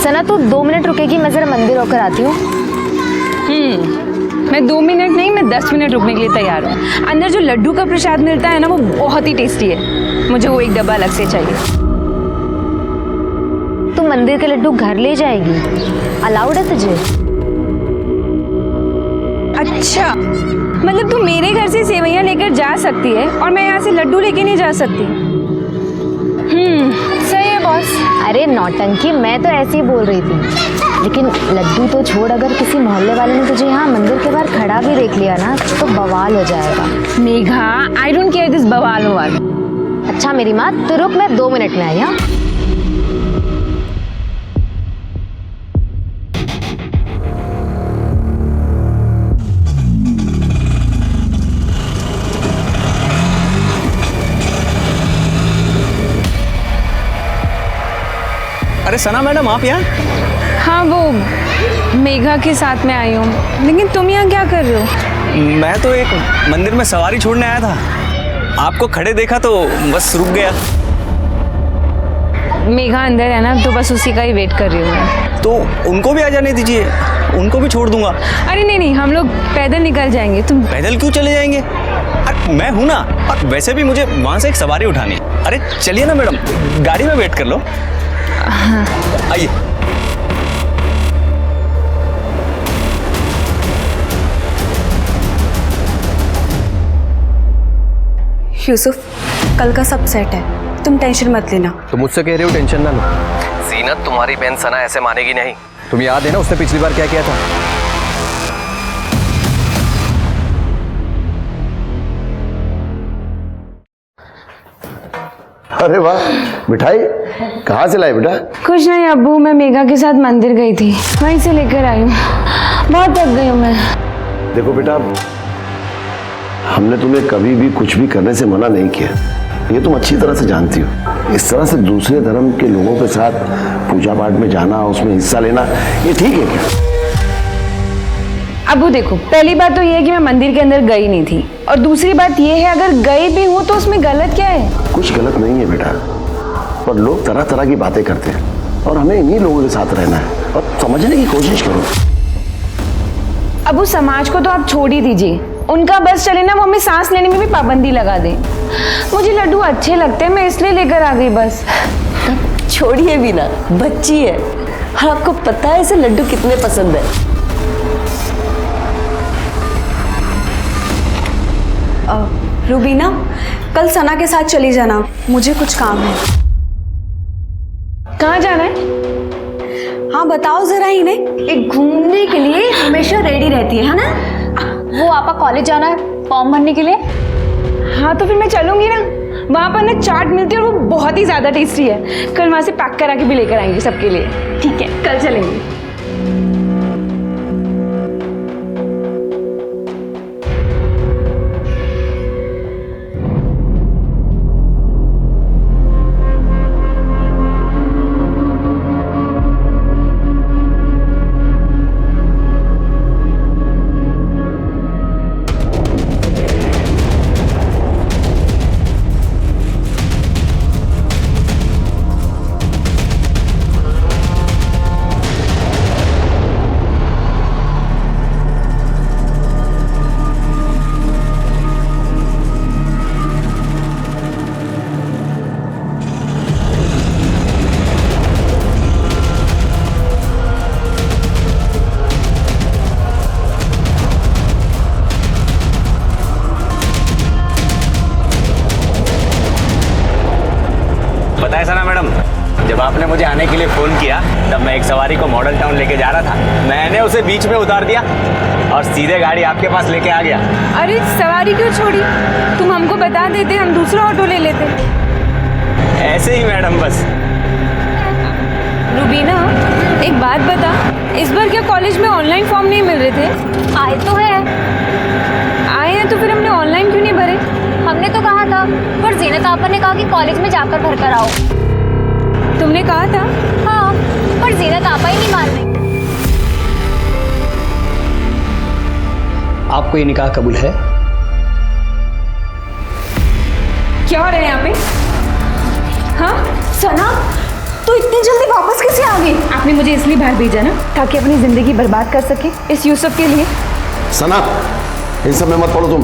सना तू 2 मिनट रुकेगी, मैं जरा मंदिर होकर आती हूँ। मैं 2 मिनट नहीं, मैं 10 मिनट रुकने के लिए तैयार हूँ। अंदर जो लड्डू का प्रसाद मिलता है ना, वो बहुत ही टेस्टी है। मुझे वो एक डब्बा अलग से चाहिए। तू मंदिर के लड्डू घर ले जाएगी? अलाउड है तुझे? अच्छा, मतलब तू मेरे घर से सेवैयां लेकर जा सकती है और मैं यहाँ से लड्डू लेके नहीं जा सकती? सही है बॉस। अरे नौटंकी, मैं तो ऐसे ही बोल रही थी, लेकिन लड्डू तो छोड़, अगर किसी मोहल्ले वाले ने तुझे यहाँ मंदिर के बाहर खड़ा भी देख लिया ना तो बवाल हो जाएगा। Megha, I don't care this बवाल ववाल। अच्छा मेरी माँ, तू रुक, मैं 2 मिनट में आई। हाँ अरे सना मैडम, आप यहाँ? हाँ, वो मेघा के साथ में आई हूँ। लेकिन तुम यहाँ क्या कर रहे हो? मैं तो एक मंदिर में सवारी छोड़ने आया था, आपको खड़े देखा तो बस रुक गया। मेघा अंदर है ना, तो बस उसी का ही वेट कर रही हूँ मैं। तो उनको भी आ जाने दीजिए, उनको भी छोड़ दूंगा। अरे नहीं नहीं, हम लोग पैदल निकल जाएंगे। तुम पैदल क्यों चले जाएंगे? अरे मैं हूं ना, और वैसे भी मुझे वहां से एक सवारी उठानी है। अरे चलिए ना मैडम, गाड़ी में वेट कर लो। आइए। यूसुफ, कल का सब सेट है, तुम टेंशन मत लेना। तुम मुझसे कह रहे हो टेंशन ना लो। जीनत, तुम्हारी बहन सना ऐसे मानेगी नहीं। तुम याद है ना उसने पिछली बार क्या किया था? अरे वाह, मिठाई कहाँ से लाए बेटा? कुछ नहीं अब्बू, मैं मेघा के साथ मंदिर गई थी, वहीं से लेकर आई हूँ। बहुत थक गई हूँ मैं। देखो बेटा, हमने तुम्हें कभी भी कुछ भी करने से मना नहीं किया, ये तुम अच्छी तरह से जानती हो। इस तरह से दूसरे धर्म के लोगों के साथ पूजा पाठ में जाना, उसमें हिस्सा लेना, ये ठीक है क्या? अब्बू देखो, पहली बात तो ये है कि मैं मंदिर के अंदर गई नहीं थी, और दूसरी बात ये है अगर गई भी हूँ तो उसमें गलत क्या है? कुछ गलत नहीं है बेटा, पर लोग तरह तरह की बातें करते हैं और हमें इन्हीं लोगों के साथ रहना है, और समझने की कोशिश करो। अब्बू समाज को तो आप छोड़ ही दीजिए, उनका बस चले ना, वो हमें सांस लेने में भी पाबंदी लगा दें। मुझे लड्डू अच्छे लगते हैं, मैं इसलिए लेकर आ गई बस। छोड़िए भी ना, बच्ची है और आपको पता है इसे लड्डू कितने पसंद है। रूबीना, कल सना के साथ चली जाना, मुझे कुछ काम है। कहाँ जाना है? हाँ बताओ जरा इन्हें। एक घूमने के लिए हमेशा रेडी रहती है ना? वो आपा कॉलेज जाना है फॉर्म भरने के लिए। हाँ तो फिर मैं चलूंगी ना, वहाँ पर ना चाट मिलती है और वो बहुत ही ज़्यादा टेस्टी है। कल वहाँ से पैक करा के भी लेकर आएंगे सबके लिए। ठीक है, कल चलेंगे। पता है सना मैडम, जब आपने मुझे आने के लिए फोन किया तब मैं एक सवारी को मॉडल टाउन लेके जा रहा था। मैंने उसे बीच में उतार दिया और सीधे गाड़ी आपके पास लेके आ गया। अरे सवारी क्यों छोड़ी? तुम हमको बता देते, हम दूसरा ऑटो ले लेते। ऐसे ही मैडम बस। रूबीना, एक बात बता, इस बार क्या कॉलेज में ऑनलाइन फॉर्म नहीं मिल रहे थे? आए तो है। आए हैं तो फिर हमने ऑनलाइन क्यों नहीं भरे? हमने तो कहा था, पर जीनत आपा ने कहा कि कॉलेज में जाकर भर कर आओ। तुमने कहा था? हाँ, पर जीनत आपा ही नहीं मान रही। आपको ये निकाह कबूल है? क्या हो रहा है यहाँ पे? हाँ सना, तो इतनी जल्दी वापस कैसे आ गई? आपने मुझे इसलिए बाहर भेजा ना ताकि अपनी जिंदगी बर्बाद कर सके इस यूसुफ के लिए। सना, इन सब में मत पड़ो तुम,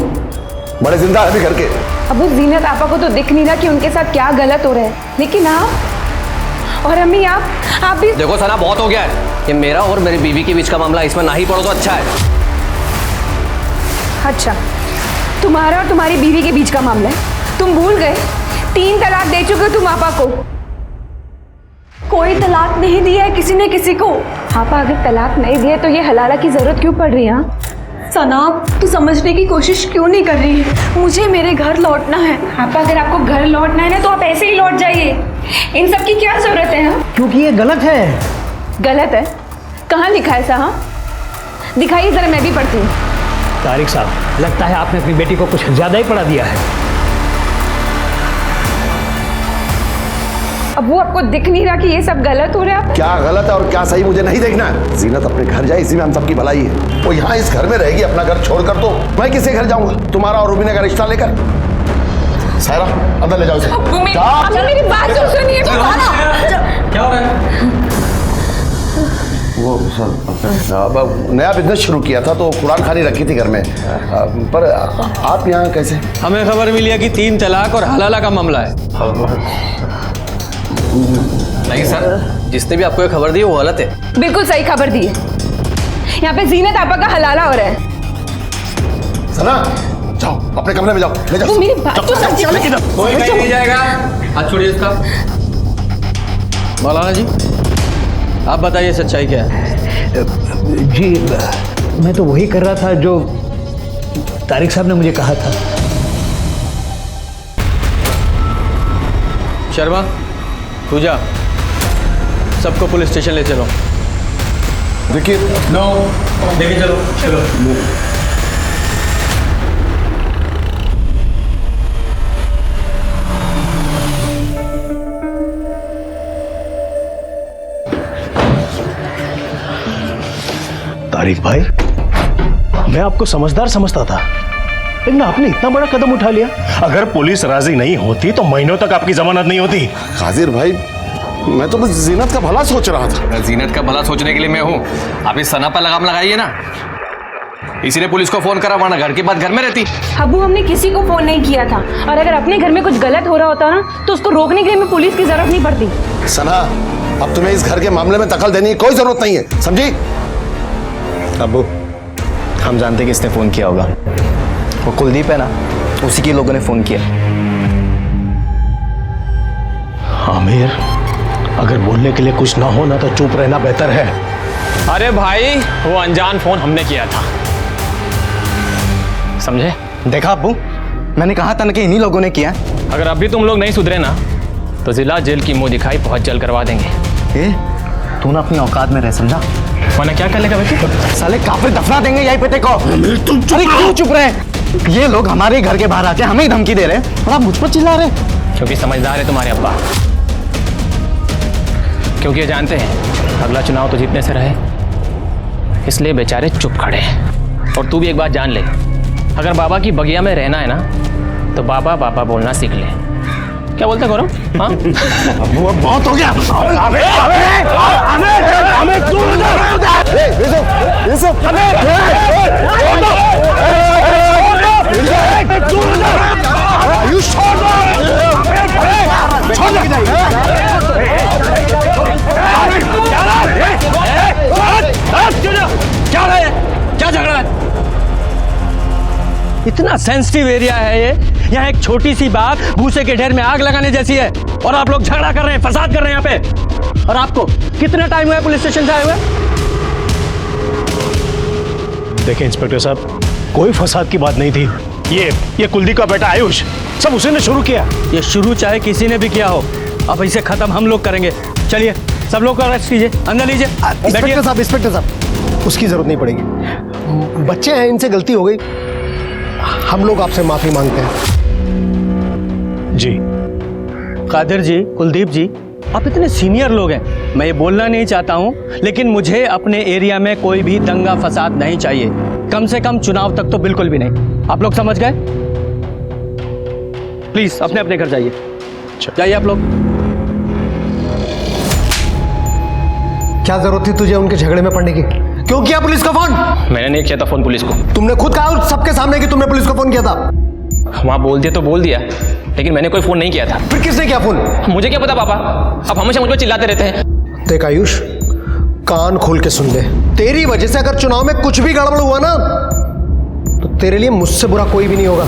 बड़े जिंदा है अभी घर के। अबू जीनत आपा को तो दिख नहीं रहा कि उनके साथ क्या गलत हो रहा है, लेकिन आप और अम्मी आप भी। देखो सना, बहुत हो गया है। ये मेरा और मेरी बीवी के बीच का मामला, इसमें ना ही पड़ो तो अच्छा है। अच्छा, तुम्हारा और तुम्हारी बीवी के बीच का मामला है? तुम भूल गए 3 तलाक दे चुके हो तुम आपा को। कोई तलाक नहीं दिया है किसी ने किसी को। आपा अगर तलाक नहीं दिए तो ये हलाला की जरूरत क्यों पड़ रही है? हाँ? सना, तू समझने की कोशिश क्यों नहीं कर रही है? मुझे मेरे घर लौटना है। आपा अगर आपको घर लौटना है ना तो आप ऐसे ही लौट जाइए, इन सब की क्या जरूरत है? हाँ? क्योंकि ये गलत है। गलत है? कहाँ लिखा है ऐसा? हाँ, दिखाइए जरा, मैं भी पढ़ती हूँ। तारिक साहब, लगता है आपने अपनी बेटी को कुछ ज्यादा ही पढ़ा दिया है। अब वो आपको दिख नहीं रहा कि ये सब गलत हो रहा है? क्या गलत है और क्या सही मुझे नहीं देखना है। जीनत अपने घर जाए, इसी में हम सबकी भलाई है। वो यहाँ इस घर में रहेगी, अपना घर छोड़कर तो मैं किसके घर जाऊंगा? तुम्हारा और रूबीना का रिश्ता लेकर। सायरा, अंदर ले जाओ इसे। आपने मेरी बात तो सुनिए। क्या हो रहा है? वो सर, अब नया बिजनेस शुरू किया था तो कुरान खानी रखी थी घर में। पर आप यहाँ कैसे? हमें खबर मिली है कि 3 तलाक और हलाला का मामला है। नहीं सर, जिसने भी आपको ये खबर दी वो गलत है। बिल्कुल सही खबर दी है। यहाँ पे जीनत आपा का हलाला हो रहा है। सना, जाओ अपने कमरे में जाओ, ले जाओ। वो मेरी बात तो समझिए। कोई कहीं नहीं जाएगा। हाथ छोड़िए इसका। मौलाना जी, आप बताइए सच्चाई क्या है? जी, मैं तो वही कर रहा था जो तारिक साहब ने मुझे कहा था। शर्मा, पूजा, सबको पुलिस स्टेशन ले चलो। देखिए, नो, लेके चलो। चलो। तारिक भाई, मैं आपको समझदार समझता था, लेकिन आपने इतना बड़ा कदम उठा लिया। अगर पुलिस राजी नहीं होती तो महीनों तक आपकी जमानत नहीं होती। कादिर भाई, मैं तो बस जीनत का भला सोच रहा था। जीनत का भला सोचने के लिए मैं हूँ। आप इस सना पर लगाम लगाइए ना। इसीलिए पुलिस को फोन करा, वरना घर के बाद घर में रहती। अबू, हमने किसी को फोन नहीं किया था, और अगर अपने घर में कुछ गलत हो रहा होता ना तो उसको रोकने के लिए हमें पुलिस की जरूरत नहीं पड़ती। सना, अब तुम्हें इस घर के मामले में दखल देने की कोई जरूरत नहीं है, समझी? अब्बू, हम जानते किसने फ़ोन किया होगा। वो कुलदीप है ना, उसी के लोगों ने फ़ोन किया। आमिर, अगर बोलने के लिए कुछ ना हो ना तो चुप रहना बेहतर है। अरे भाई, वो अनजान फोन हमने किया था, समझे? देखा अब्बू, मैंने कहा था ना कि इन्हीं लोगों ने किया। अगर अभी तुम लोग नहीं सुधरे ना तो जिला जेल की मुंह दिखाई बहुत जल्द करवा देंगे। तू ना अपनी औकात में रह, समझा? वरना क्या कर लेगा बेटे? साले काफिर दफना देंगे यही पे को। तुम चुप रहे। ये लोग हमारे घर के बाहर आके हमें ही धमकी दे रहे हैं और आप मुझ पर चिल्ला रहे। क्योंकि समझदार है तुम्हारे अब्बा, क्योंकि ये जानते हैं अगला चुनाव तो जीतने से रहे, इसलिए बेचारे चुप खड़े हैं। और तू भी एक बात जान ले, अगर बाबा की बगिया में रहना है ना तो बाबा बाबा बोलना सीख ले। क्या बोलते गौरव? हाँ, अब बहुत हो गया। क्या झगड़ा है? इतना सेंसिटिव एरिया है ये, यहाँ एक छोटी सी बात भूसे के ढेर में आग लगाने जैसी है, और आप लोग झगड़ा कर रहे हैं, फसाद कर रहे हैं यहाँ पे। और आपको कितना टाइम हुआ है पुलिस स्टेशन से आए हुए? देखिए इंस्पेक्टर साहब, कोई फसाद की बात नहीं थी। ये कुलदीप का बेटा आयुष, सब उसी ने शुरू किया। ये शुरू चाहे किसी ने भी किया हो, अब इसे खत्म हम लोग करेंगे। चलिए सब लोग को अरेस्ट कीजिए, अंदर लीजिए। इंस्पेक्टर साहब, उसकी जरूरत नहीं पड़ेगी। बच्चे हैं, इनसे गलती हो गई, हम लोग आपसे माफी मांगते हैं। जी कादिर जी, कुलदीप जी, आप इतने सीनियर लोग हैं, मैं ये बोलना नहीं चाहता हूँ, लेकिन मुझे अपने एरिया में कोई भी दंगा फसाद नहीं चाहिए, कम से कम चुनाव तक तो बिल्कुल भी नहीं। आप लोग समझ गए? प्लीज अपने अपने घर जाइए, जाइए आप लोग। क्या जरूरत थी तुझे उनके झगड़े में पड़ने की? क्यों किया पुलिस को फोन? मैंने नहीं किया था फोन पुलिस को। तुमने खुद कहा सबके सामने कि तुमने पुलिस को फोन किया था। वहाँ बोल दिया तो बोल दिया, लेकिन मैंने कोई फोन नहीं किया था। फिर किसने किया फोन? मुझे क्या पता पापा, अब हमेशा मुझ पर चिल्लाते रहते हैं। देख आयुष, कान खोल के सुन ले। तेरी वजह से अगर चुनाव में कुछ भी गड़बड़ हुआ ना, तो तेरे लिए मुझसे बुरा कोई भी नहीं होगा।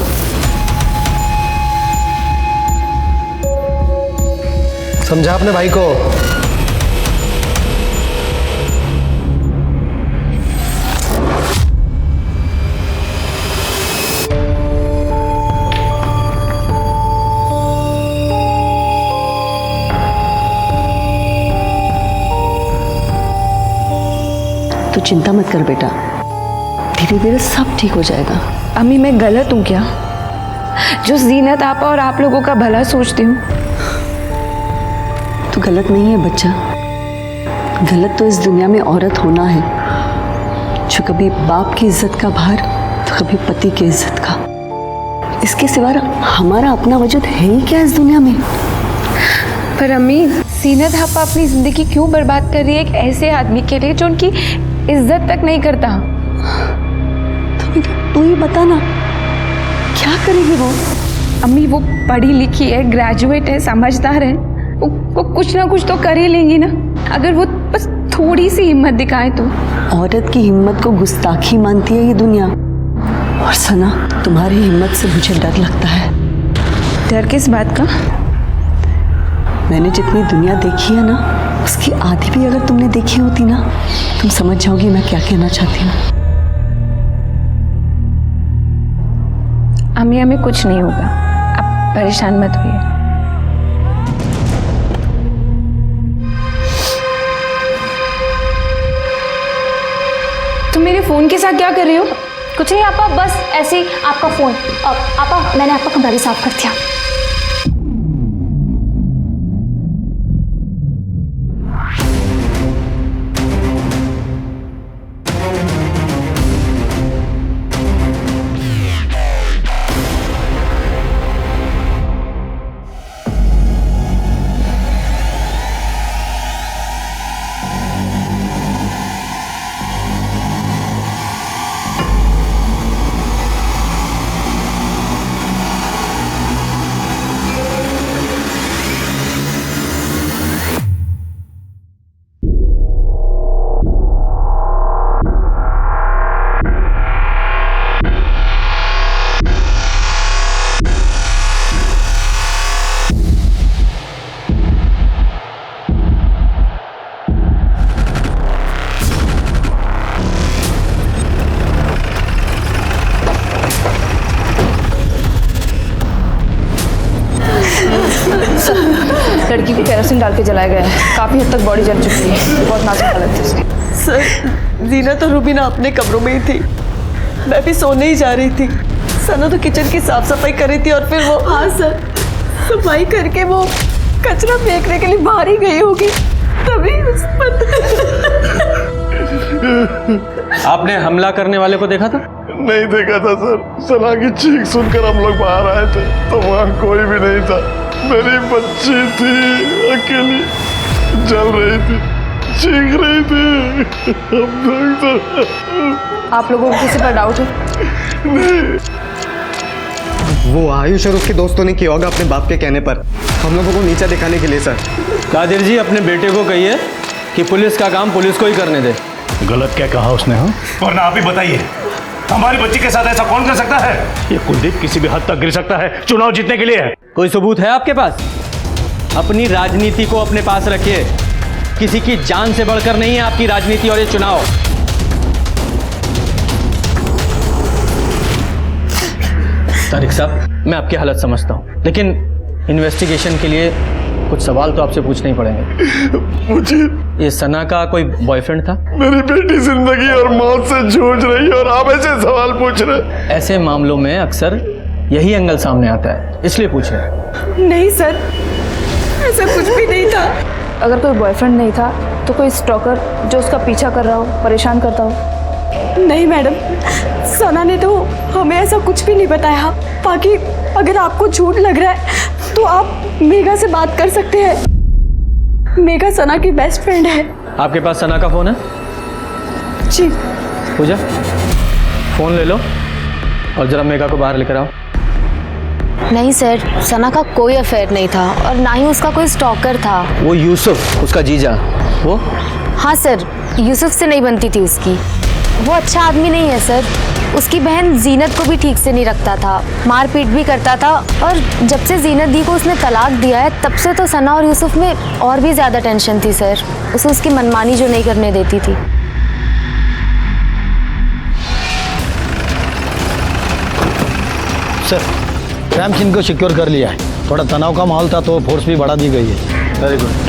समझा अपने भाई को। तू चिंता मत कर बेटा, धीरे धीरे सब ठीक हो जाएगा। अम्मी मैं गलत हूँ क्या, जो जीनत आपा और आप लोगों का भला सोचती हूँ? तू गलत नहीं है बच्चा। गलत तो इस दुनिया में औरत होना है, जो कभी बाप की इज्जत का भार तो कभी पति की इज्जत का। इसके सिवा हमारा अपना वजूद है ही क्या इस दुनिया में? पर अम्मी, जीनत आपा अपनी जिंदगी क्यों बर्बाद कर रही है एक ऐसे आदमी के लिए जो उनकी इज्जत तक नहीं करता? तो तू ही बता ना, क्या करेगी वो? अम्मी वो पढ़ी लिखी है, ग्रेजुएट है, समझदार है, वो कुछ ना कुछ तो कर ही लेंगी ना, अगर वो बस थोड़ी सी हिम्मत दिखाए तो। औरत की हिम्मत को गुस्ताखी मानती है ये दुनिया। और सना, तुम्हारी हिम्मत से मुझे डर लगता है। डर किस बात का? मैंने जितनी दुनिया देखी है ना, उसकी आधी भी अगर तुमने देखी होती ना, तुम समझ जाओगी मैं क्या कहना चाहती हूँ। अम्मी हमें कुछ नहीं होगा, आप परेशान मत होइए। तुम मेरे फोन के साथ क्या कर रही हो? कुछ नहीं आपा, बस ऐसे ही आपका फोन। आपा मैंने आपका कमरा भी साफ कर दिया। लड़की को केरोसिन डाल के जलाया गया है, काफी हद तक बॉडी जल चुकी है, बहुत नाजुक हालत है उसकी। सर, जीनत और रुबीना अपने कमरों में ही थी, मैं भी सोने ही जा रही थी। सना तो किचन की साफ सफाई कर रही थी और फिर वो। हाँ सर, सफाई करके वो कचरा फेंकने के लिए बाहर ही गई होगी, तभी उस पर। आपने हमला करने वाले को देखा था? नहीं देखा था सर। सना की चीख सुनकर हम लोग बाहर आए थे तो वहाँ कोई भी नहीं था। मेरी बच्ची थी, अकेली जल रही थी, चीख रही थी। आप लोगों को किसी पर डाउट है? वो आयुष और उसके दोस्तों ने किया होगा अपने बाप के कहने पर, हम लोगों को नीचा दिखाने के लिए। सर कादिर जी, अपने बेटे को कहिए कि पुलिस का काम पुलिस को ही करने दे। गलत क्या कहा उसने? हाँ, वरना आप ही बताइए, हमारी बच्ची के साथ ऐसा कौन कर सकता है? ये कुलदीप किसी भी हद तक गिर सकता है, चुनाव जीतने के लिए है। कोई सबूत है आपके पास? अपनी राजनीति को अपने पास रखिए, किसी की जान से बढ़कर नहीं है आपकी राजनीति और ये चुनाव। तारिक साहब, मैं आपकी हालत समझता हूँ, लेकिन इन्वेस्टिगेशन के लिए कुछ सवाल तो आपसे पूछने ही पड़ेंगे। मुझे ये सना का कोई बॉयफ्रेंड था? मेरी बेटी जिंदगी और मौत से जूझ रही है और आप ऐसे सवाल पूछ रहे? ऐसे मामलों में अक्सर यही एंगल सामने आता है, इसलिए पूछ रहे हैं। नहीं सर, ऐसा कुछ भी नहीं था। अगर कोई बॉयफ्रेंड नहीं था तो कोई स्टॉकर जो उसका पीछा कर रहा हो, परेशान करता हो? नहीं मैडम, सना ने तो हमें ऐसा कुछ भी नहीं बताया। बाकी अगर आपको झूठ लग रहा है तो आप मेघा से बात कर सकते हैं। मेघा सना की बेस्ट फ्रेंड है। आपके पास सना का फ़ोन है? जी। पूजा, फ़ोन ले लो और ज़रा मेघा को बाहर लेकर आओ। नहीं सर, सना का कोई अफेयर नहीं था और ना ही उसका कोई स्टॉकर था। वो यूसुफ, उसका जीजा, वो? हाँ सर, यूसुफ से नहीं बनती थी उसकी। वो अच्छा आदमी नहीं है सर। उसकी बहन जीनत को भी ठीक से नहीं रखता था, मारपीट भी करता था। और जब से जीनत दी को उसने तलाक दिया है तब से तो सना और यूसुफ में और भी ज़्यादा टेंशन थी सर। उसे उसकी मनमानी जो नहीं करने देती थी। सर, रैम सिंह को सिक्योर कर लिया है। थोड़ा तनाव का माहौल था तो फोर्स भी बढ़ा दी गई है। Very good.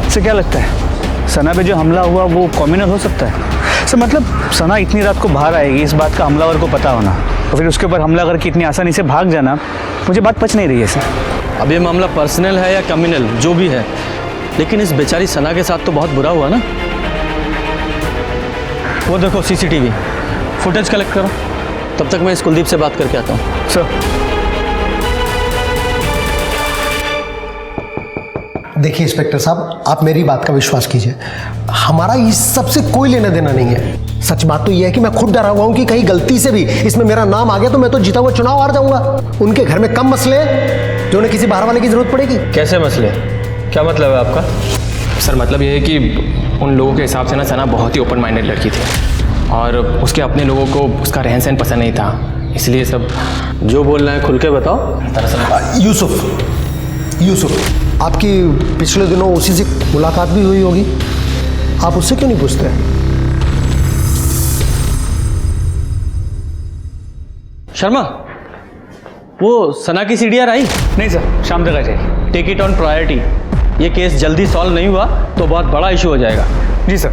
से क्या लगता है सना पे जो हमला हुआ वो कॉम्युनल हो सकता है? सर मतलब सना इतनी रात को बाहर आएगी, इस बात का हमलावर को पता होना, और फिर उसके ऊपर हमला करके इतनी आसानी से भाग जाना, मुझे बात पच नहीं रही है सर। अब ये मामला पर्सनल है या कम्युनल जो भी है, लेकिन इस बेचारी सना के साथ तो बहुत बुरा हुआ ना। वो देखो CCTV फुटेज कलेक्ट करो, तब तक मैं इस कुलदीप से बात करके आता हूँ। सर देखिए इंस्पेक्टर साहब, आप मेरी बात का विश्वास कीजिए, हमारा इस सब से कोई लेना देना नहीं है। सच बात तो यह है कि मैं खुद डरा हुआ हूं कि कहीं गलती से भी इसमें मेरा नाम आ गया तो मैं तो जीता हुआ चुनाव हार जाऊंगा। उनके घर में कम मसले हैं जो उन्हें किसी बाहर वाले की जरूरत पड़ेगी। कैसे मसले? क्या मतलब है आपका? सर मतलब ये है कि उन लोगों के हिसाब से ना सना बहुत ही ओपन माइंडेड लड़की थी और उसके अपने लोगों को उसका रहन सहन पसंद नहीं था, इसलिए सब जो बोल रहे हैं खुल के बताओ। दरअसल यूसुफ आपकी पिछले दिनों उसी से मुलाकात भी हुई होगी, आप उससे क्यों नहीं पूछते? शर्मा, वो सना की CDR आई? नहीं सर, शाम तक आ जाएगी। Take it on priority. ये केस जल्दी सॉल्व नहीं हुआ तो बहुत बड़ा इशू हो जाएगा। जी sir.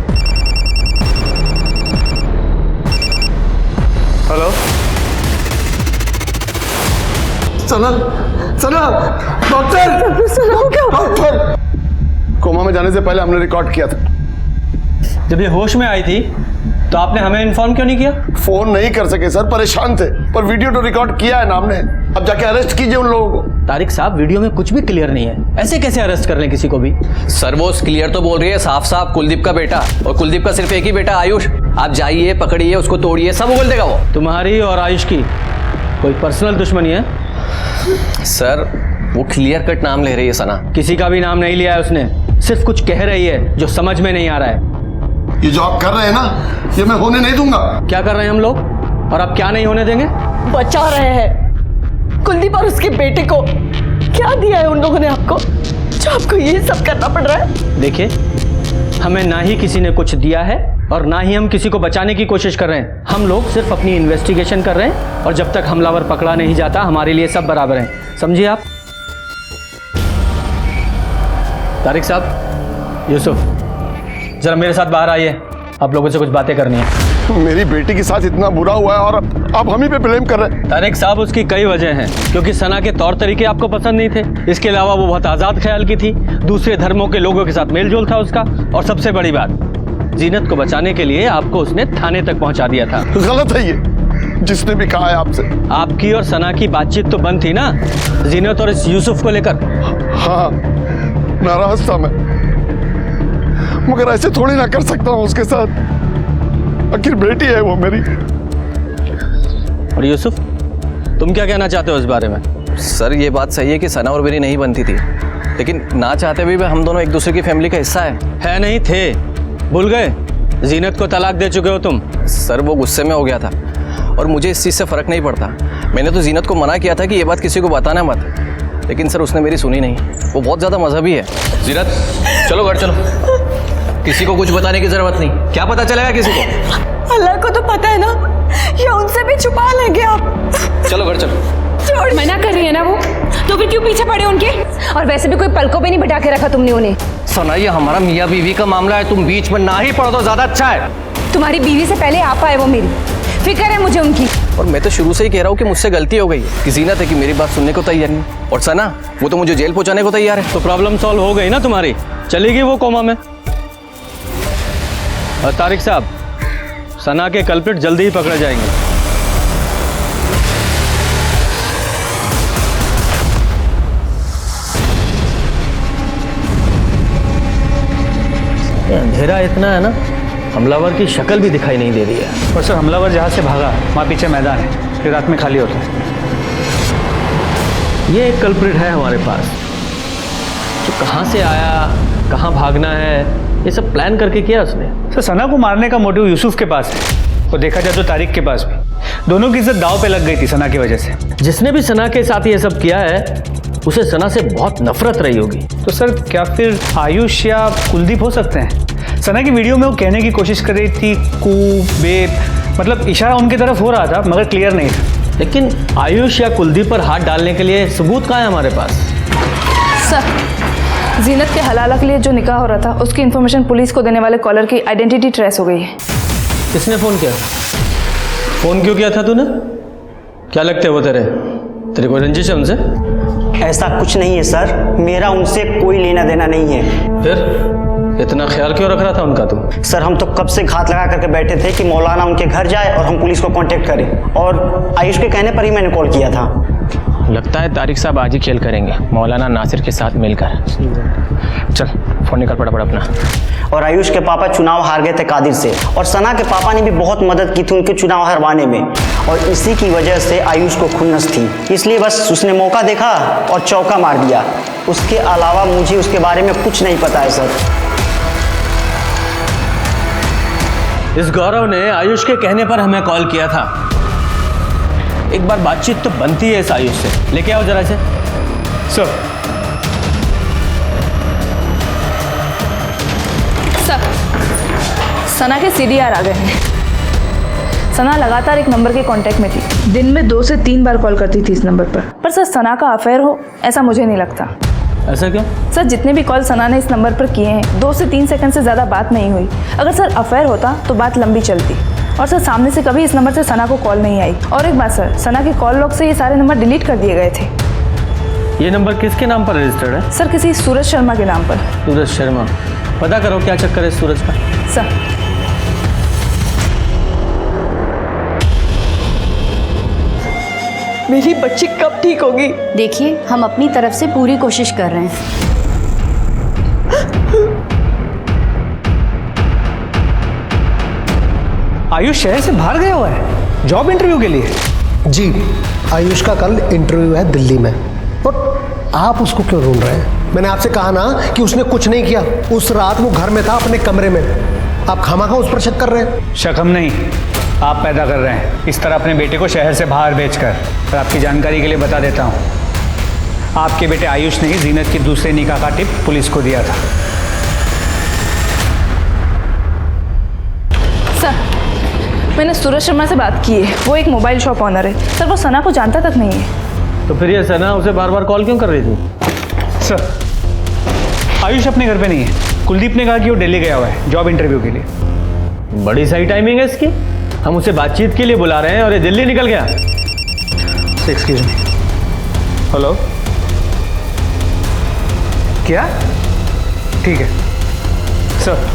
Hello Sana, Sana, doctor coma में जाने से पहले हमने रिकॉर्ड किया था। जब ये होश में आई थी तो आपने हमें इन्फॉर्म क्यों नहीं किया? फोन नहीं कर सके सर, परेशान थे, पर वीडियो तो रिकॉर्ड किया है ना हमने। अब जाके अरेस्ट कीजिए उन लोगों को। तारिक साहब, वीडियो में कुछ भी क्लियर नहीं है, ऐसे कैसे अरेस्ट कर लें किसी को भी? सर वो क्लियर तो बोल रही है साफ साफ, कुलदीप का बेटा, और कुलदीप का सिर्फ एक ही बेटा आयुष। आप जाइए, पकड़िए उसको, तोड़िए, सब बोल देगा वो। तुम्हारी और आयुष की कोई पर्सनल दुश्मनी है? सर वो क्लियर कट नाम ले रही है सना। किसी का भी नाम नहीं लिया है उसने, सिर्फ कुछ कह रही है जो समझ में नहीं आ रहा है। ये जो आप कर रहे हैं ना, ये मैं होने नहीं दूंगा। क्या कर रहे हैं हम लोग, और आप क्या नहीं होने देंगे? बचा रहे हैं कुलदीप और उसके बेटे को। क्या दिया है उन लोगों ने आपको जो आपको ये सब करना पड़ रहा है? देखिए, हमें ना ही किसी ने कुछ दिया है और ना ही हम किसी को बचाने की कोशिश कर रहे हैं। हम लोग सिर्फ अपनी इन्वेस्टिगेशन कर रहे हैं और जब तक हमलावर पकड़ा नहीं जाता हमारे लिए सब बराबर हैं, समझिए आप। तारिक साहब, यूसुफ, जरा मेरे साथ बाहर आइए, आप लोगों से कुछ बातें करनी है। मेरी बेटी के साथ इतना बुरा हुआ है और आप हम ही पे ब्लेम कर रहे हैं। तारिक साहब, उसकी कई वजह हैं, क्योंकि सना के तौर तरीके आपको पसंद नहीं थे। इसके अलावा वो बहुत आज़ाद ख्याल की थी, दूसरे धर्मों के लोगों के साथ मेल जोल था उसका, और सबसे बड़ी बात, जीनत को बचाने के लिए आपको उसने थाने तक पहुंचा दिया था। गलत है ये, जिसने भी कहा है आपसे। आपकी और सना की बातचीत तो बंद थी ना, जीनत और इस यूसुफ को लेकर। हाँ, नाराज था मैं, मगर ऐसे थोड़ी ना कर सकता हूँ उसके साथ। आखिर बेटी है वो मेरी। और यूसुफ, तुम क्या कहना चाहते हो इस बारे में? सर ये बात सही है कि सना और मेरी नहीं बनती थी, लेकिन ना चाहते भी हम दोनों एक दूसरे की फैमिली का हिस्सा है नहीं थे? भूल गए? जीनत को तलाक दे चुके हो तुम। सर वो गुस्से में हो गया था और मुझे इस चीज़ से फ़र्क नहीं पड़ता। मैंने तो जीनत को मना किया था कि ये बात किसी को बताना मत, लेकिन सर उसने मेरी सुनी नहीं। वो बहुत ज़्यादा मजहबी है। जीनत चलो घर चलो, किसी को कुछ बताने की ज़रूरत नहीं। क्या पता चलेगा किसी को? अल्लाह को तो पता है ना, या उनसे भी छुपा लेंगे आप। चलो घर चलो। मना कर रही है ना वो, तो फिर क्यों पीछे पड़े उनके? और वैसे भी कोई पलकों पे नहीं बिठा के रखा तुमने उन्हें। सना ये हमारा मियाँ बीवी का मामला है, तुम बीच में ना ही पढ़ो तो ज़्यादा अच्छा है। तुम्हारी बीवी से पहले आप आए वो मेरी, फिक्र है मुझे उनकी। और मैं तो शुरू से ही कह रहा हूँ कि मुझसे गलती हो गई है कि जीनत है कि मेरी बात सुनने को तैयार नहीं, और सना वो तो मुझे जेल पहुंचाने को तैयार है। तो प्रॉब्लम सॉल्व हो गई ना तुम्हारी, चलेगी वो कोमा में। और तारिक साहब, सना के कल्प्रिट जल्दी ही पकड़े जाएंगे। अंधेरा इतना है ना, हमलावर की शक्ल भी दिखाई नहीं दे रही है। और सर हमलावर जहाँ से भागा वहाँ पीछे मैदान है, फिर रात में खाली होता है। ये एक कल्प्रिट है हमारे पास, जो कहाँ से आया, कहाँ भागना है, ये सब प्लान करके किया उसने। सर सना को मारने का मोटिव यूसुफ के पास है, और देखा जाए तो तारिक के पास भी। दोनों की इज्जत दांव पे लग गई थी सना की वजह से। जिसने भी सना के साथ ये सब किया है उसे सना से बहुत नफरत रही होगी। तो सर क्या फिर आयुष या कुलदीप हो सकते हैं? सना की वीडियो में वो कहने की कोशिश कर रही थी कू बेब, मतलब इशारा उनकी तरफ हो रहा था मगर क्लियर नहीं था। लेकिन आयुष या कुलदीप पर हाथ डालने के लिए सबूत कहाँ है हमारे पास? सर जीनत के हलाला के लिए जो निकाह हो रहा था उसकी इन्फॉर्मेशन पुलिस को देने वाले कॉलर की आइडेंटिटी ट्रेस हो गई है। किसने फ़ोन किया? फोन क्यों किया था तूने? क्या लगते वो तेरे को रंजिश है उनसे? ऐसा कुछ नहीं है सर, मेरा उनसे कोई लेना देना नहीं है। फिर इतना ख्याल क्यों रख रहा था उनका तू? सर हम तो कब से घात लगा करके बैठे थे कि मौलाना उनके घर जाए और हम पुलिस को कांटेक्ट करें, और आयुष के कहने पर ही मैंने कॉल किया था। लगता है तारिक साहब आज ही खेल करेंगे मौलाना नासिर के साथ मिलकर। चल फोन निकाल फटाफट अपना। और आयुष के पापा चुनाव हार गए थे कादिर से, और सना के पापा ने भी बहुत मदद की थी उनके चुनाव हरवाने में, और इसी की वजह से आयुष को खुन्नस थी, इसलिए बस उसने मौका देखा और चौका मार दिया। उसके अलावा मुझे उसके बारे में कुछ नहीं पता है सर। इस गौरव ने आयुष के कहने पर हमें कॉल किया था। एक बार बातचीत तो बनती है इस आयुष से, लेके आओ जरा से। सर सना के सीडीआर आ गए हैं। सना लगातार एक नंबर के कांटेक्ट में थी, दिन में 2 से 3 बार कॉल करती थी इस नंबर पर सर सना का अफेयर हो ऐसा मुझे नहीं लगता। ऐसा क्यों? सर जितने भी कॉल सना ने इस नंबर पर किए हैं 2 से 3 सेकंड से ज़्यादा बात नहीं हुई। अगर सर अफेयर होता तो बात लंबी चलती, और सर सामने से कभी इस नंबर से सना को कॉल नहीं आई। और एक बात सर, सना के कॉल लॉग से ये सारे नंबर डिलीट कर दिए गए थे। ये नंबर किसके नाम पर रजिस्टर्ड है? सर किसी सूरज शर्मा के नाम पर। सूरज शर्मा, पता करो क्या चक्कर है सूरज का। सर मेरी बच्ची कब ठीक होगी? देखिए हम अपनी तरफ से पूरी कोशिश कर रहे हैं। आयुष शहर से बाहर गया हुआ है जॉब इंटरव्यू के लिए? जी, आयुष का कल इंटरव्यू है दिल्ली में। और आप उसको क्यों ढूंढ रहे हैं? मैंने आपसे कहा ना कि उसने कुछ नहीं किया। उस रात वो घर में था अपने कमरे में। आप खामखा उस पर शक कर रहे हैं। शक हम नहीं, आप पैदा कर रहे हैं, इस तरह अपने बेटे को शहर से बाहर भेजकर। और आपकी जानकारी के लिए बता देता हूँ, आपके बेटे आयुष ने ही जीनत की दूसरे निकाह का टिप पुलिस को दिया था। सर मैंने सूरज शर्मा से बात की है, वो एक मोबाइल शॉप ऑनर है सर, वो सना को जानता तक नहीं है। तो फिर ये सना उसे बार बार कॉल क्यों कर रही थी? सर आयुष अपने घर पे नहीं है, कुलदीप ने कहा कि वो दिल्ली गया हुआ है जॉब इंटरव्यू के लिए। बड़ी सही टाइमिंग है इसकी, हम उसे बातचीत के लिए बुला रहे हैं और ये दिल्ली निकल गया। एक्सक्यूज मी, हेलो, क्या? ठीक है सर,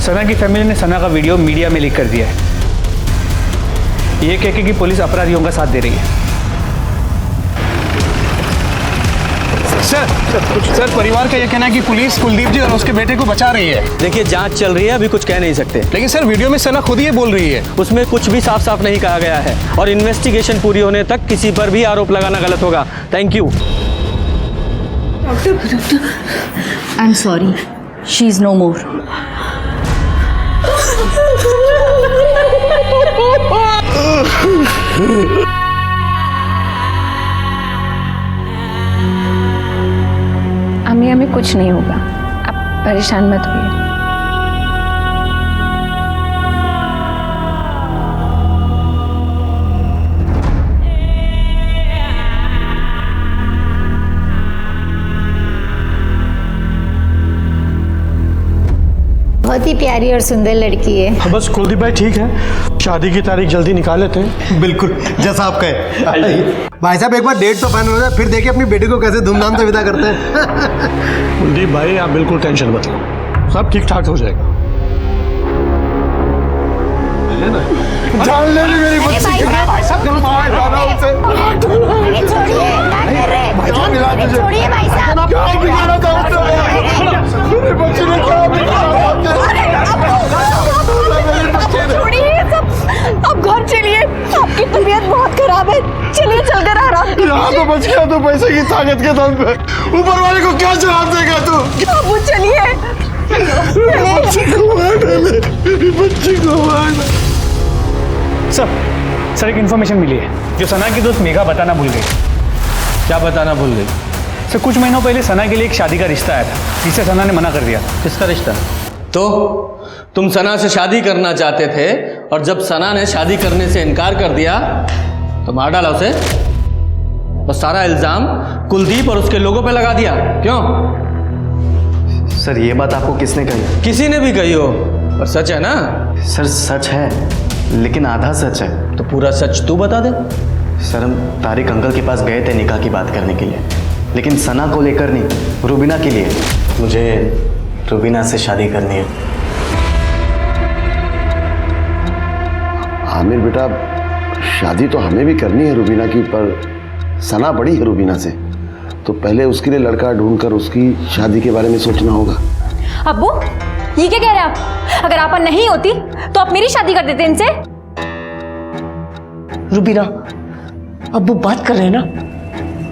सना की फैमिली ने सना का वीडियो मीडिया में लीक कर दिया है, ये कह के कि पुलिस अपराधियों का साथ दे रही है। सर परिवार का यह कहना है कि पुलिस कुलदीप जी और उसके बेटे को बचा रही है। देखिए जांच चल रही है, अभी कुछ कह नहीं सकते। लेकिन सर वीडियो में सना खुद ये बोल रही है। उसमें कुछ भी साफ साफ नहीं कहा गया है, और इन्वेस्टिगेशन पूरी होने तक किसी पर भी आरोप लगाना गलत होगा। Thank you. I am sorry, she is no more. अम्मी हमें कुछ नहीं होगा, आप परेशान मत होइए। बहुत ही प्यारी और सुंदर लड़की है। बस कुलदीप भाई ठीक है, शादी की तारीख जल्दी निकाल लेते हैं। बिल्कुल जैसा आप कहे। भाई साहब एक बार डेट तो फाइनल हो जाए, फिर देखिए अपनी बेटी को कैसे धूमधाम से विदा करते हैं। कुलदीप भाई आप बिल्कुल टेंशन मत लो, सब ठीक ठाक हो जाएगा। जान ले ली मेरी बच्ची की। भाई साहब मार डाला उसे। अरे छोड़िए, क्या कर रहे हैं? अरे छोड़िए भाई साहब। क्या बिगाड़ा था उसने? मेरी बच्ची ने क्या बिगाड़ा? छोड़िए ये सब, अब घर चलिए, आपकी तबीयत बहुत खराब है, चलिए चलकर आराम करिए। यहाँ तो बच गया तू पैसे की ताकत के दम पे, ऊपर वाले को क्या जवाब देगा तू? अब चलिए, मेरी बच्ची को मार डाले, मेरी बच्ची को मार डाले। सर एक इन्फॉर्मेशन मिली है जो सना की दोस्त मेघा बताना भूल गई। क्या बताना भूल गई? सर कुछ महीनों पहले सना के लिए एक शादी का रिश्ता आया था जिसे सना ने मना कर दिया। किसका रिश्ता? तो तुम सना से शादी करना चाहते थे और जब सना ने शादी करने से इनकार कर दिया तो मार डाला उसे और सारा इल्जाम कुलदीप और उसके लोगों पे लगा दिया। क्यों? सर ये बात आपको किसने कही? किसी ने भी कही हो, पर सच है ना? सर सच है, लेकिन आधा सच है। तो पूरा सच तू बता दे। सर हम तारिक अंकल के पास गए थे निकाह की बात करने के लिए, लेकिन सना को लेकर नहीं, रुबीना के लिए। मुझे रुबीना से शादी करनी है। आमिर बेटा, शादी तो हमें भी करनी है रुबीना की, पर सना बड़ी है रुबीना से, तो पहले उसके लिए लड़का ढूंढकर उसकी शादी के बारे में सोचना होगा। अब्बू ये क्या कह रहे हैं आप? अगर आपा नहीं होती तो आप मेरी शादी कर देते इनसे। रुबीना, अब वो बात कर रहे हैं ना,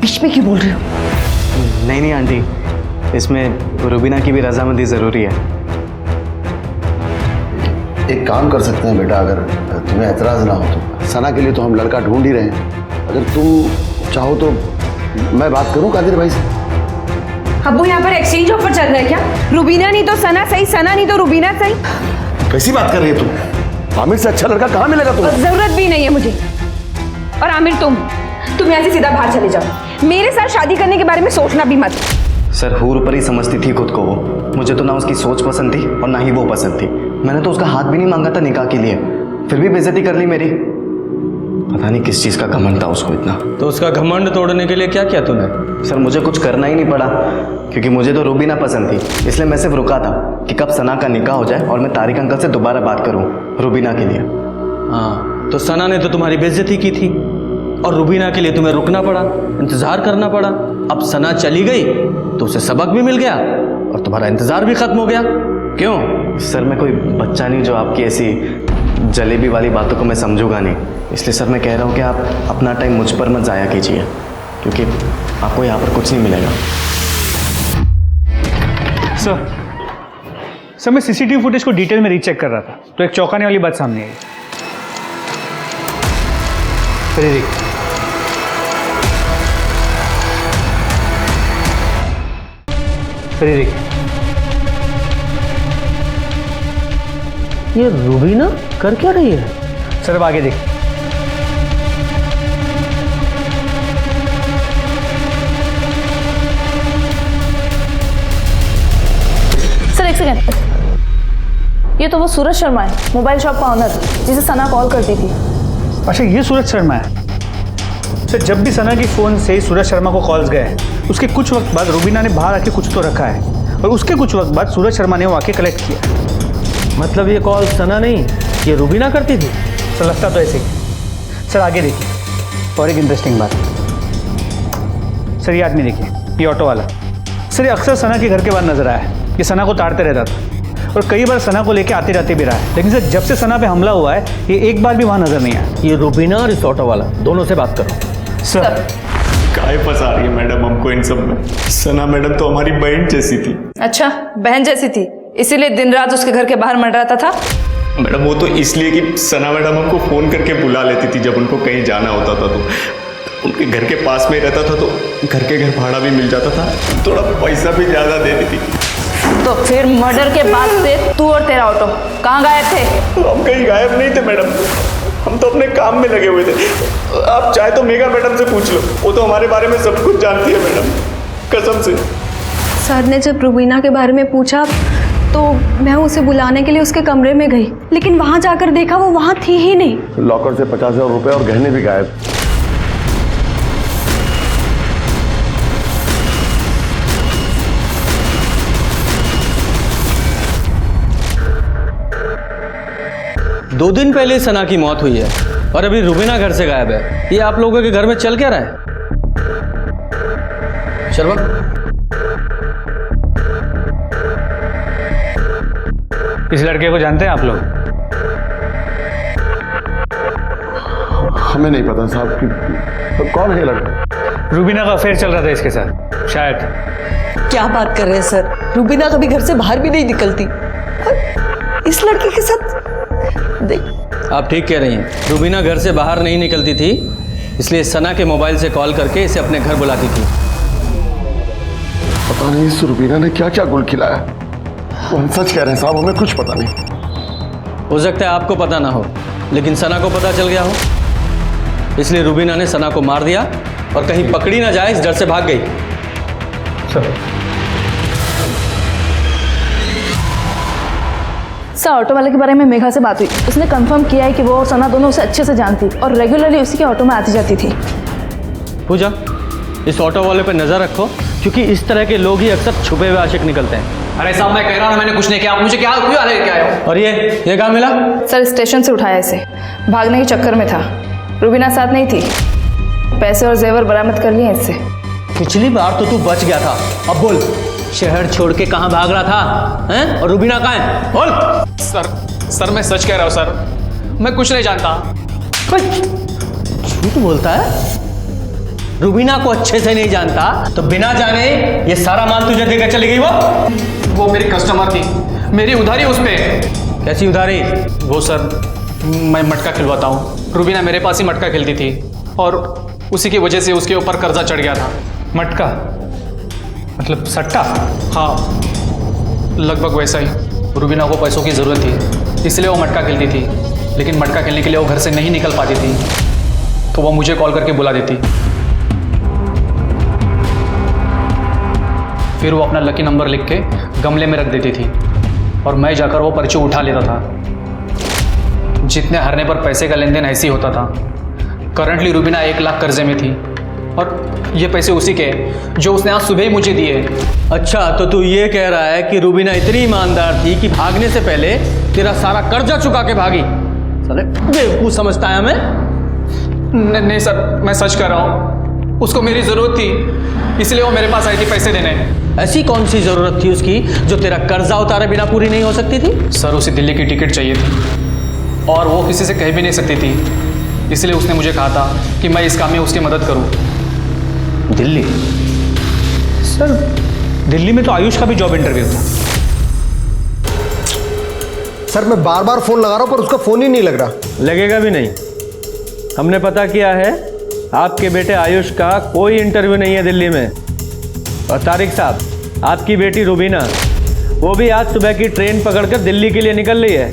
बीच में क्यों बोल रहे हो? नहीं आंटी, इसमें रुबीना की भी रजामंदी ज़रूरी है। एक काम कर सकते हैं बेटा, अगर तुम्हें एतराज़ ना हो तो। सना के लिए तो हम लड़का ढूंढ ही रहे हैं, अगर तुम चाहो तो मैं बात करूं कादिर भाई से। अब्बू यहाँ पर एक्सचेंज ऑफर चल रहा है क्या? रुबीना नहीं तो सना सही, सना नहीं तो रुबीना सही। कैसी बात कर रही है तुम? आमिर से अच्छा लड़का कहाँ मिलेगा तुम्हें? जरूरत भी नहीं है मुझे। और आमिर तुम यहाँ से सीधा बाहर चले जाओ, मेरे साथ शादी करने के बारे में सोचना भी मत। सर हूर पर ही समझती थी खुद को वो। मुझे तो ना उसकी सोच पसंद थी और ना ही वो पसंद थी। मैंने तो उसका हाथ भी नहीं मांगा था निकाह के लिए, फिर भी बेइज्जती कर ली मेरी। पता नहीं किस चीज़ का घमंड था उसको इतना। तो उसका घमंड तोड़ने के लिए क्या किया तूने? सर मुझे कुछ करना ही नहीं पड़ा, क्योंकि मुझे तो रुबीना पसंद थी, इसलिए मैं सिर्फ रुका था कि कब सना का निकाह हो जाए और मैं तारिक अंकल से दोबारा बात करूं रुबीना के लिए। हाँ, तो सना ने तो तुम्हारी बेइज्जती की थी और रुबीना के लिए तुम्हें रुकना पड़ा, इंतजार करना पड़ा। अब सना चली गई तो उसे सबक भी मिल गया और तुम्हारा इंतजार भी खत्म हो गया। क्यों? सर मैं कोई बच्चा नहीं जो आपकी ऐसी जलेबी वाली बातों को मैं समझूंगा नहीं, इसलिए सर मैं कह रहा हूँ कि आप अपना टाइम मुझ पर मत ज़ाया कीजिए, क्योंकि आपको यहाँ पर कुछ नहीं मिलेगा। सर मैं सीसीटीवी फुटेज को डिटेल में रीचेक कर रहा था तो एक चौंकाने वाली बात सामने आई। ये रुबीना कर क्या रही है? सर अब आगे देखिए। सर एक सेकंड, ये तो वो सूरज शर्मा है, मोबाइल शॉप का ऑनर, जिसे सना कॉल करती थी। अच्छा ये सूरज शर्मा है। सर जब भी सना की फ़ोन से सूरज शर्मा को कॉल्स गए उसके कुछ वक्त बाद रुबीना ने बाहर आके कुछ तो रखा है और उसके कुछ वक्त बाद सूरज शर्मा ने वो आके कलेक्ट किया। मतलब ये कॉल सना नहीं, ये रुबीना करती थी? सर लगता तो ऐसे ही। सर आगे देखिए और एक इंटरेस्टिंग बात। सर ये आदमी देखिए, ये ऑटो वाला। सर ये अक्सर सना के घर के बाहर नजर आया है। ये सना को ताड़ते रहता था और कई बार सना को लेके आते जाते भी रहा है, लेकिन सर जब से सना पे हमला हुआ है ये एक बार भी वहाँ नजर नहीं आया। ये रुबीना और इस ऑटो वाला दोनों से बात करो। सर काय फंसा रही है मैडम हमको इन सब में? सना मैडम तो हमारी बहन जैसी थी। अच्छा बहन जैसी थी, इसीलिए दिन रात उसके घर के बाहर मंडराता था? मैडम वो तो इसलिए कि सना मैडम हमको फ़ोन करके बुला लेती थी जब उनको कहीं जाना होता था, तो उनके घर के पास में रहता था तो घर के घर भाड़ा भी मिल जाता था, थोड़ा पैसा भी ज़्यादा देती थी। तो फिर मर्डर के बाद से तू और तेरा ऑटो कहाँ गायब थे? हम कहीं गायब नहीं थे मैडम, हम तो अपने काम में लगे हुए थे। आप चाहे तो मेघा मैडम से पूछ लो, वो तो हमारे बारे में सब कुछ जानती है मैडम, कसम से। सर ने जब रुबीना के बारे में पूछा तो मैं उसे बुलाने के लिए उसके कमरे में गई, लेकिन वहाँ जाकर देखा वो वहाँ थी ही नहीं। लॉकर से 50,000 रुपए और गहने भी गायब। दो दिन पहले सना की मौत हुई है और अभी रुबीना घर से गायब है। ये आप लोगों के घर में चल क्या रहा है? शर्मा, इस लड़के को जानते हैं आप लोग? हमें नहीं पता साहब कि तो कौन है लड़का। रुबीना का अफेयर चल रहा था इसके साथ शायद। क्या बात कर रहे हैं सर, रूबीना कभी घर से बाहर भी नहीं निकलती और इस लड़के के साथ आप ठीक कह रही हैं। रुबीना घर से बाहर नहीं निकलती थी, इसलिए सना के मोबाइल से कॉल करके इसे अपने घर बुलाती थी। पता नहीं इस रुबीना ने क्या क्या गुल खिलाया। वो हम सच कह रहे हैं साहब, हमें कुछ पता नहीं। हो सकता है आपको पता ना हो, लेकिन सना को पता चल गया हो, इसलिए रुबीना ने सना को मार दिया और कहीं पकड़ी ना जाए इस डर से भाग गई। सर, ऑटो वाले के बारे में मेघा से बात हुई। उसने कंफर्म किया है कि वो और सना दोनों उसे अच्छे से जानती और रेगुलरली उसी के ऑटो में आती जाती थी। पूजा, इस ऑटो वाले पे नजर रखो, क्योंकि इस तरह के लोग ही अक्सर छुपे हुए आशिक निकलते हैं। अरे साहब, मैं कह रहा हूँ मैंने कुछ नहीं किया, आप मुझे क्या क्यों लेके आए हो? और ये कहाँ मिला? सर, स्टेशन से उठाया इसे, भागने के चक्कर में था। रुबीना साथ नहीं थी। पैसे और जेवर बरामद कर लिए इससे। पिछली बार तो तू बच गया था, अब बोल शहर छोड़ के कहाँ भाग रहा था हैं? और रुबीना कहाँ है? बोल। सर मैं सच कह रहा हूँ सर, मैं कुछ नहीं जानता। झूठ बोलता है? रुबीना को अच्छे से नहीं जानता तो बिना जाने ये सारा माल तुझे देकर चली गई? वो मेरी कस्टमर थी, मेरी उधारी उस पे। कैसी उधारी? वो सर, मैं मटका खिलवाता हूँ, रुबीना मेरे पास ही मटका खेलती थी और उसी की वजह से उसके ऊपर कर्जा चढ़ गया था। मटका मतलब सट्टा? हाँ, लगभग वैसा ही। रुबीना को पैसों की ज़रूरत थी, इसलिए वो मटका खेलती थी, लेकिन मटका खेलने के लिए वो घर से नहीं निकल पाती थी, तो वो मुझे कॉल करके बुला देती। फिर वो अपना लकी नंबर लिख के गमले में रख देती थी और मैं जाकर वो पर्ची उठा लेता था। जितने हारने पर पैसे का लेन देन ऐसे ही होता था। करंटली रुबीना 1 लाख कर्जे में थी और ये पैसे उसी के जो उसने आज सुबह ही मुझे दिए। अच्छा, तो तू ये कह रहा है कि रुबीना इतनी ईमानदार थी कि भागने से पहले तेरा सारा कर्जा चुका के भागी? साले बेवकूफ समझता है हमें? नहीं सर, मैं सच कह रहा हूँ। उसको मेरी ज़रूरत थी, इसलिए वो मेरे पास आई थी पैसे देने। ऐसी कौन सी ज़रूरत थी उसकी जो तेरा कर्जा उतारे बिना पूरी नहीं हो सकती थी? सर, उसे दिल्ली की टिकट चाहिए थी और वो किसी से कह भी नहीं सकती थी, इसलिए उसने मुझे कहा था कि मैं इस काम में उसकी मदद करूं। दिल्ली? सर, दिल्ली में तो आयुष का भी जॉब इंटरव्यू था। सर, मैं बार बार फोन लगा रहा हूं पर उसका फोन ही नहीं लग रहा। लगेगा भी नहीं। हमने पता किया है, आपके बेटे आयुष का कोई इंटरव्यू नहीं है दिल्ली में। और तारिक साहब, आपकी बेटी रुबीना, वो भी आज सुबह की ट्रेन पकड़कर दिल्ली के लिए निकल रही है।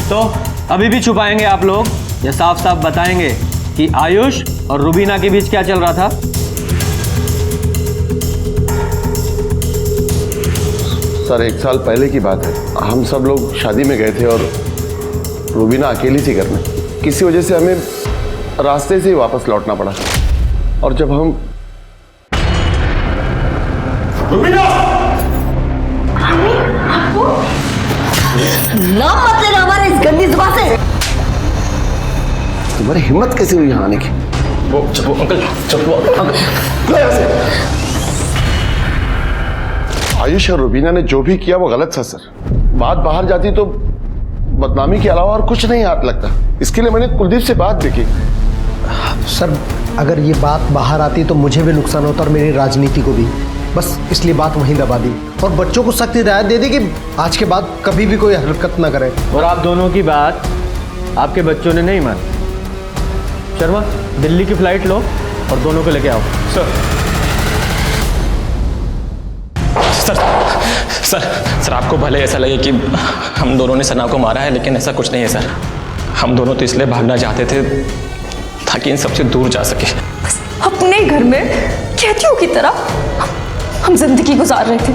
तो अभी भी छुपाएंगे आप लोग या साफ साफ बताएंगे कि आयुष और रुबीना के बीच क्या चल रहा था? सर, 1 साल पहले की बात है। हम सब लोग शादी में गए थे और रुबीना अकेली थी घर में। किसी वजह से हमें रास्ते से ही वापस लौटना पड़ा और जब हम रुबीना! नाम मत लेना हमारे इस गंदी जुबान से। तुम्हारी हिम्मत कैसे हुई यहाँ आने की? वो अंकल, आयुष और रुबीना ने जो भी किया वो गलत था सर। बात बाहर जाती तो बदनामी के अलावा और कुछ नहीं हाथ लगता। इसके लिए मैंने कुलदीप से बात भी की। सर, अगर ये बात बाहर आती तो मुझे भी नुकसान होता और मेरी राजनीति को भी। बस इसलिए बात वहीं दबा दी और बच्चों को सख्त हिदायत दे दी कि आज के बाद कभी भी कोई हरकत ना करे। और आप दोनों की बात आपके बच्चों ने नहीं मानी। शर्मा, दिल्ली की फ्लाइट लो और दोनों को लेके आओ। सर, आपको भले ऐसा लगे कि हम दोनों ने सना को मारा है, लेकिन ऐसा कुछ नहीं है सर। हम दोनों तो इसलिए भागना चाहते थे ताकि इन सबसे दूर जा सके। अपने घर में कैदियों की तरह हम जिंदगी गुजार रहे थे,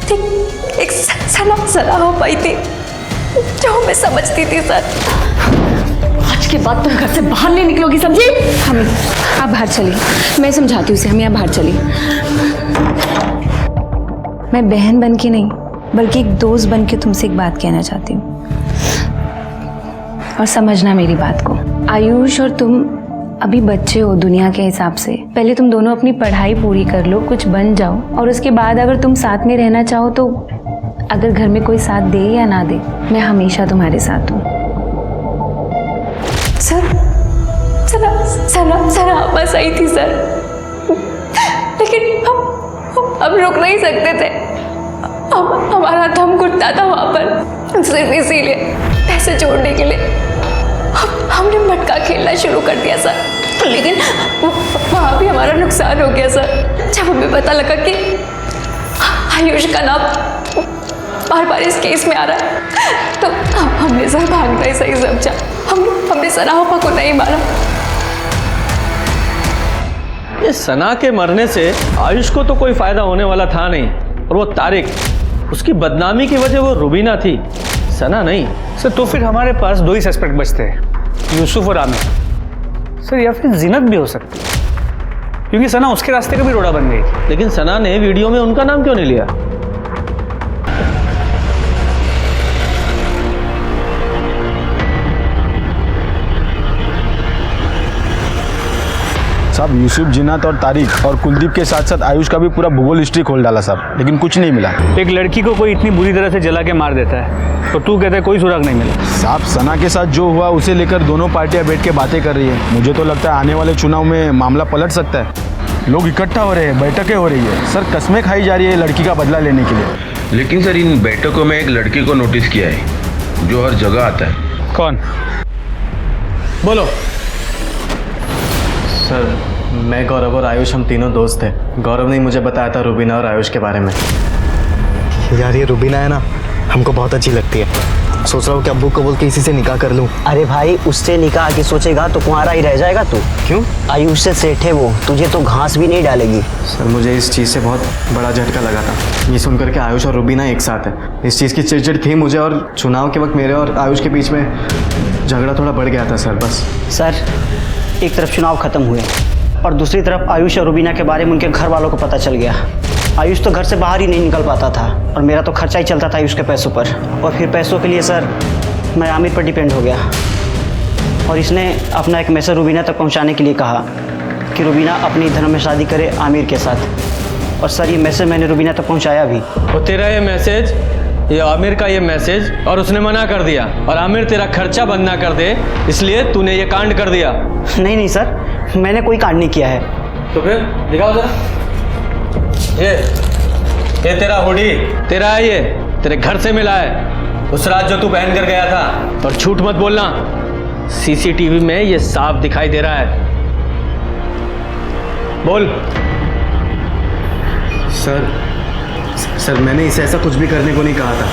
ठीक एक सना हो पाई थी जो हमें समझती थी। सर आज के बाद तुम घर से बाहर नहीं निकलोगी, समझी? हम आप बाहर चलिए, मैं समझाती हूँ उसे। हम यहाँ बाहर चलिए। मैं बहन बन के नहीं बल्कि एक दोस्त बन के तुमसे एक बात कहना चाहती हूँ, और समझना मेरी बात को। आयुष और तुम अभी बच्चे हो दुनिया के हिसाब से। पहले तुम दोनों अपनी पढ़ाई पूरी कर लो, कुछ बन जाओ, और उसके बाद अगर तुम साथ में रहना चाहो तो अगर घर में कोई साथ दे या ना दे, मैं हमेशा तुम्हारे साथ हूँ। सना बस आई थी सर, लेकिन हम रुक नहीं सकते थे। हमारा दम घुटता था वहाँ पर, सिर्फ इसीलिए पैसे जोड़ने के लिए हमने मटका खेलना शुरू कर दिया सर। लेकिन वहाँ भी हमारा नुकसान हो गया सर। जब हमें पता लगा कि आयुष का नाम बार बार इस केस में आ रहा है, तो हमने सर भागना ही सही समझा। हमने सनापा को नहीं मारा। ये सना के मरने से आयुष को तो कोई फायदा होने वाला था नहीं, और वो तारिक, उसकी बदनामी की वजह वो रुबीना थी, सना नहीं। सर तो फिर हमारे पास दो ही सस्पेक्ट बचते हैं, यूसुफ और आमिर। सर या फिर जीनत भी हो सकती है, क्योंकि सना उसके रास्ते का भी रोड़ा बन गई थी। लेकिन सना ने वीडियो में उनका नाम क्यों नहीं लिया? साहब यूसुफ, जिन्नत और तारिक और कुलदीप के साथ साथ आयुष का भी पूरा भूगोल हिस्ट्री खोल डाला साहब, लेकिन कुछ नहीं मिला। एक लड़की को कोई इतनी बुरी तरह से जला के मार देता है, तो तू कहता है कोई सुराग नहीं मिला। साहब सना के साथ जो हुआ उसे लेकर दोनों पार्टियां बैठ के बातें कर रही है। मुझे तो लगता है आने वाले चुनाव में मामला पलट सकता है। लोग इकट्ठा हो रहे हैं, बैठकें हो रही है सर, कस्में खाई जा रही है लड़की का बदला लेने के लिए। लेकिन सर इन बैठकों में एक लड़की को नोटिस किया है जो हर जगह आता है। कौन? बोलो। सर मैं, गौरव और आयुष हम तीनों दोस्त थे। गौरव ने मुझे बताया था रुबीना और आयुष के बारे में। यार ये रुबीना है ना, हमको बहुत अच्छी लगती है। सोच रहा हूँ कि अब्बू को बोल के इसी से निकाह कर लूँ। अरे भाई उससे निकाह की सोचेगा तो कुंवारा ही रह जाएगा तू। क्यों? आयुष से सेठ है वो, तुझे तो घास भी नहीं डालेगी। सर मुझे इस चीज़ से बहुत बड़ा झटका लगा था, ये सुनकर के आयुष और रुबीना एक साथ है। इस चीज़ की चिड़चिड़ थी मुझे, और चुनाव के वक्त मेरे और आयुष के बीच में झगड़ा थोड़ा बढ़ गया था सर, बस। सर एक तरफ चुनाव खत्म हुए और दूसरी तरफ आयुष और रुबीना के बारे में उनके घर वालों को पता चल गया। आयुष तो घर से बाहर ही नहीं निकल पाता था, और मेरा तो खर्चा ही चलता था आयुष के पैसों पर। और फिर पैसों के लिए सर मैं आमिर पर डिपेंड हो गया, और इसने अपना एक मैसेज रुबीना तक पहुंचाने के लिए कहा कि रुबीना अपनी धर्म में शादी करे आमिर के साथ। और सर ये मैसेज मैंने रुबीना तक पहुंचाया भी। और तेरा ये मैसेज, ये आमिर का ये मैसेज, और उसने मना कर दिया, और आमिर तेरा खर्चा बंद ना कर दे इसलिए तूने ये कांड कर दिया। नहीं सर, मैंने कोई कांड नहीं किया है। तो फिर दिखाओ जरा। ये तेरा हुडी तेरा है, ये तेरे घर से मिला है उस रात जो तू पहन कर गया था। और झूठ मत बोलना, सीसीटीवी में ये साफ दिखाई दे रहा है। बोल। सर मैंने इसे ऐसा कुछ भी करने को नहीं कहा था।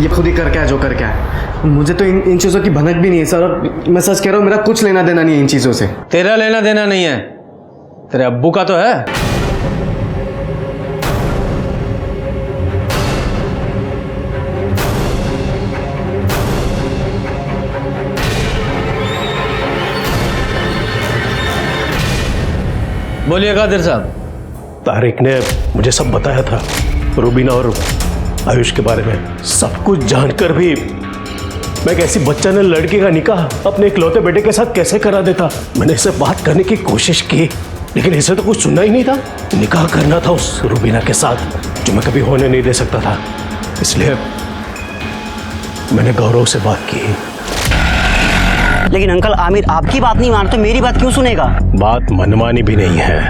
ये खुद ही कर क्या जो कर क्या है। मुझे तो इन चीज़ों की भनक भी नहीं है सर, और मैं सच कह रहा हूँ मेरा कुछ लेना देना नहीं है इन चीज़ों से। तेरा लेना देना नहीं है, तेरे अब्बू का तो है। बोलिए कादिर साहब। तारिक ने मुझे सब बताया था, रुबीना और आयुष के बारे में। सब कुछ जानकर भी मैं एक ऐसी बच्चा ने लड़की का निकाह अपने इकलौते बेटे के साथ कैसे करा देता। मैंने इससे बात करने की कोशिश की, लेकिन इसे तो कुछ सुनना ही नहीं था। निकाह करना था उस रुबीना के साथ जो मैं कभी होने नहीं दे सकता था, इसलिए मैंने गौरव से बात की। लेकिन अंकल आमिर आपकी बात नहीं मान तो मेरी बात क्यों सुनेगा? बात मनमानी भी नहीं है,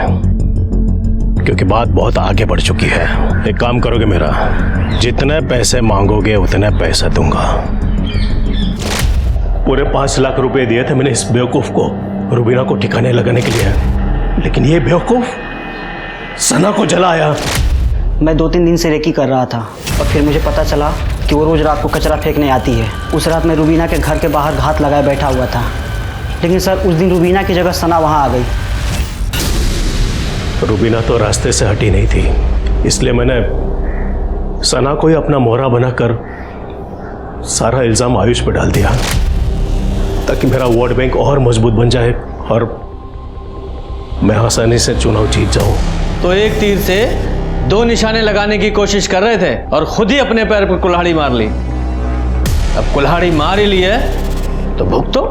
क्योंकि बात बहुत आगे बढ़ चुकी है। एक काम करोगे मेरा, जितने पैसे मांगोगे उतने पैसे दूंगा। पूरे 5 लाख रुपए दिए थे मैंने इस बेवकूफ को रुबीना को ठिकाने लगाने के लिए, लेकिन ये बेवकूफ सना को जलाया। मैं 2-3 दिन से रेकी कर रहा था, और फिर मुझे पता चला कि वो रोज रात को कचरा फेंकने आती है। उस रात मैं रुबीना के घर के बाहर घात लगाए बैठा हुआ था, लेकिन सर उस दिन रुबीना की जगह सना वहाँ आ गई। रुबीना तो रास्ते से हटी नहीं थी, इसलिए मैंने सना को ही अपना मोहरा बनाकर सारा इल्ज़ाम आयुष पर डाल दिया, ताकि मेरा वोट बैंक और मजबूत बन जाए और मैं आसानी से चुनाव जीत जाऊं। तो एक तीर से दो निशाने लगाने की कोशिश कर रहे थे और खुद ही अपने पैर पर कुल्हाड़ी मार ली। अब कुल्हाड़ी मार ही ली है तो भुगतो।